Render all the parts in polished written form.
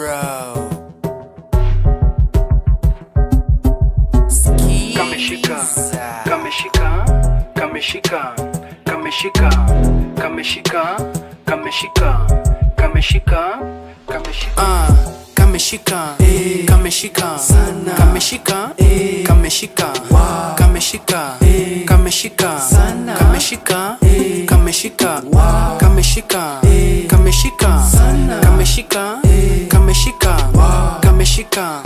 bro. Kameshika, kameshika, kameshika, kameshika, kameshika, kameshika, kameshika, kameshika. Kameshika, kameshika sana, kameshika, kameshika, kameshika, kameshika sana, kameshika, kameshika, kameshika, kameshika sana, kameshika, kameshika, kameshika,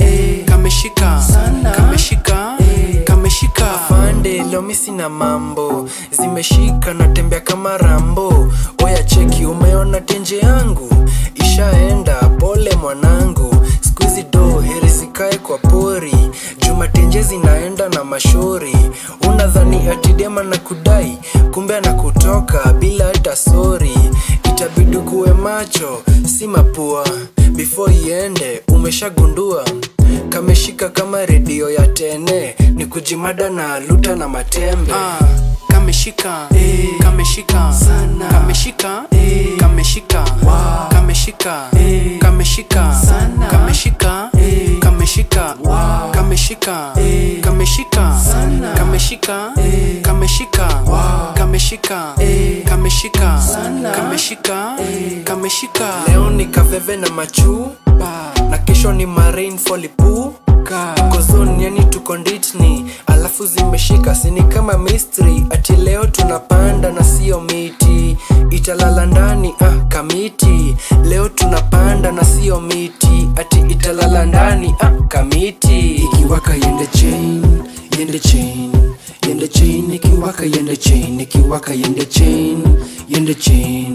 kameshika sana, kameshika, kameshika. Afande leo mimi sina mambo, zimeshika natembea kama Rambo. Oya cheki, umeona tenje yangu ishaenda, pole mwanangu. Squeezy do heri sikae kwa pori, juma tenje zinaenda na mashori. Unadhani ati dema na kudai, kumbe na kutoka bila hata sorry. Itabidi kuwe macho, si mapua, before iende umeshagundua. Kameshika kama redio ya tene, ni kujimada na luta na matembe. Kameshika, kameshika sana, kameshika, kameshika, kameshika, kameshika sana, kameshika, kameshika, kameshika, kameshika sana, kameshika, kameshika, kameshika, kameshika sana, kameshika, kameshika. Leo ni kaveve na machu, na kesho ni marine folipu. Kozoni yani tuko nditni, alafu zimeshika sini kama mystery. Ati leo tunapanda na sio miti, italala ndani kamiti. Leo tunapanda na sio miti, ati italala ndani kamiti. Ikiwaka yende chain, yende chain, yende chain. Ikiwaka yende chain, ikiwaka yende chain, yende chain,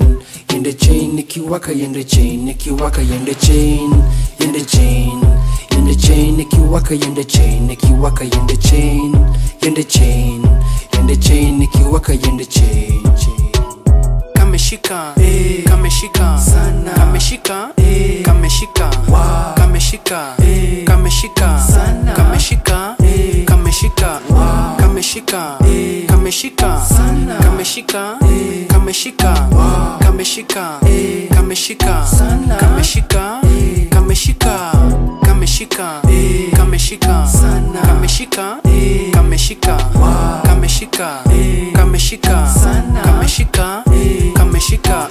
yende chain. Ikiwaka yende chain, ikiwaka yende chain, yende chain, yende chain. Ikiwaka yende chain, ikiwaka yende chain, yende chain, yende chain. Ikiwaka yende chain. Kameshika, kameshika sana, kameshika, kameshika, kameshika, kameshika sana, kameshika, kameshika, kameshika, kameshika sana, kameshika, kameshika, kameshika, kameshika sana, kameshika, kameshika, kameshika, kameshika sana, kameshika, kameshika, kameshika, kameshika sana, kameshika, kameshika,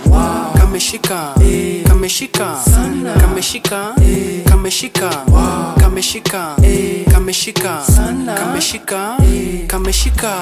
kameshika, kameshika sana, kameshika, kameshika, kameshika, kameshika sana, kameshika, kameshika.